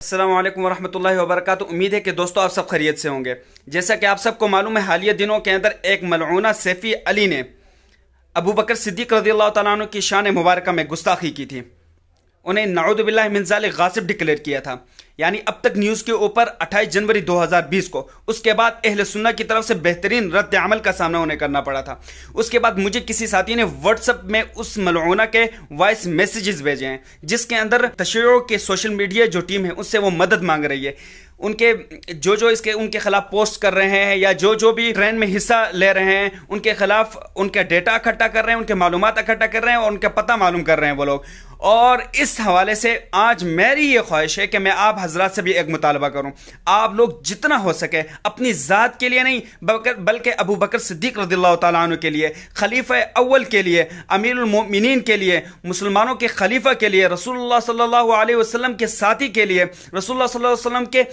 السلام علیکم ورحمۃ اللہ وبرکاتہ۔ امید ہے کہ دوستو آپ سب خیریت سے ہوں گے۔ جیسا کہ آپ سب کو معلوم ہے، حالیہ دنوں کے اندر ایک ملعونہ سیفی علی نے ابو بکر صدیق رضی اللہ تعالیٰ عنہ کی شان مبارکہ میں گستاخی کی تھی۔ انہیں نعوذ باللہ من ذالک غاصب ڈکلیئر کیا تھا۔ یعنی اب تک نیوز کے اوپر 28 جنوری 2020 کو اس کے بعد اہل سنت کی طرف سے بہترین رد عمل کا سامنا انہیں کرنا پڑا تھا۔ اس کے بعد مجھے کسی ساتھی نے واٹس ایپ میں اس ملعونہ کے وائس میسیجز بھیجے ہیں، جس کے اندر تشیع کے سوشل میڈیا جو ٹیم ہے اس سے وہ مدد مانگ رہی ہے۔ ان کے ان کے خلاف پوسٹ کر رہے ہیں یا جو بھی ٹرین میں حصہ لے رہے ہیں، ان کے خلاف ان کا ڈیٹا اکٹھا کر رہے ہیں، ان کے معلومات اکٹھا کر رہے ہیں اور ان کا پتہ معلوم کر رہے ہیں وہ لوگ۔ اور اس حوالے سے آج میری یہ خواہش ہے کہ میں آپ حضرات سے بھی ایک مطالبہ کروں، آپ لوگ جتنا ہو سکے اپنی ذات کے لیے نہیں بلکہ ابو بکر صدیق رضی اللہ تعالیٰ عنہ کے لیے، خلیفہ اول کے لیے، امیر المؤمنین کے لیے، مسلمانوں کے خلیفہ کے لیے، رسول اللہ صلی اللہ علیہ وسلم کے ساتھی کے لیے، رسول اللہ صلی اللہ علیہ وسلم کے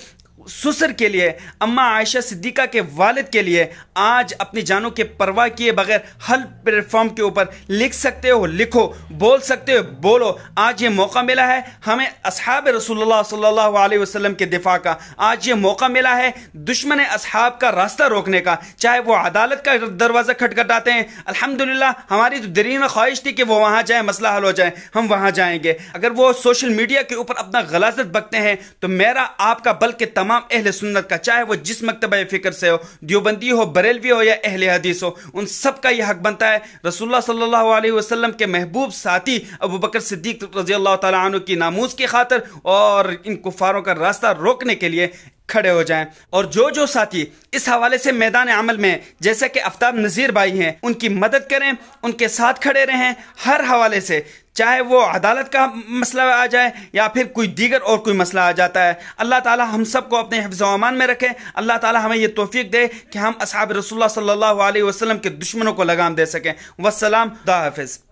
سسر کے لیے، اما عائشہ صدیقہ کے والد کے لیے آج اپنی جانوں کے پرواہ کیے بغیر ہر پلیٹ فارم کے اوپر لکھ سکتے ہو لکھو، بول سکتے ہو بولو۔ آج یہ موقع ملا ہے ہمیں اصحاب رسول اللہ صلی اللہ علیہ وسلم کے دفاع کا، آج یہ موقع ملا ہے دشمن اصحاب کا راستہ روکنے کا، چاہے وہ عدالت کا دروازہ کھٹکھٹاتے ہیں۔ الحمدللہ ہماری تو دلی میں خواہش تھی کہ وہ وہاں جائیں، مسئلہ حل ہو جائے، ہم وہاں جائیں گے۔ اگر وہ سوشل میڈیا کے اوپر اپنا غلاظت بکتے ہیں تو میرا آپ کا بلکہ تمام اہل سنت کا، چاہے وہ جس مکتبہ فکر سے ہو، دیوبندی ہو، بریلوی ہو یا اہل حدیث ہو، ان سب کا یہ حق بنتا ہے رسول اللہ صلی اللہ علیہ وسلم کے محبوب ساتھی ابو بکر صدیق رضی اللہ تعالیٰ عنہ کی ناموس کی خاطر اور ان کفاروں کا راستہ روکنے کے لیے کھڑے ہو جائیں۔ اور جو ساتھی اس حوالے سے میدان عمل میں جیسا کہ آفتاب نذیر بھائی ہیں، ان کی مدد کریں، ان کے ساتھ کھڑے رہیں ہر حوالے سے، چاہے وہ عدالت کا مسئلہ آ جائے یا پھر کوئی دیگر اور کوئی مسئلہ آ جاتا ہے۔ اللہ تعالی ہم سب کو اپنے حفظ و امان میں رکھے۔ اللہ تعالی ہمیں یہ توفیق دے کہ ہم اصحاب رسول اللہ صلی اللہ علیہ وسلم کے دشمنوں کو لگام دے سکیں۔ والسلام، خدا حافظ۔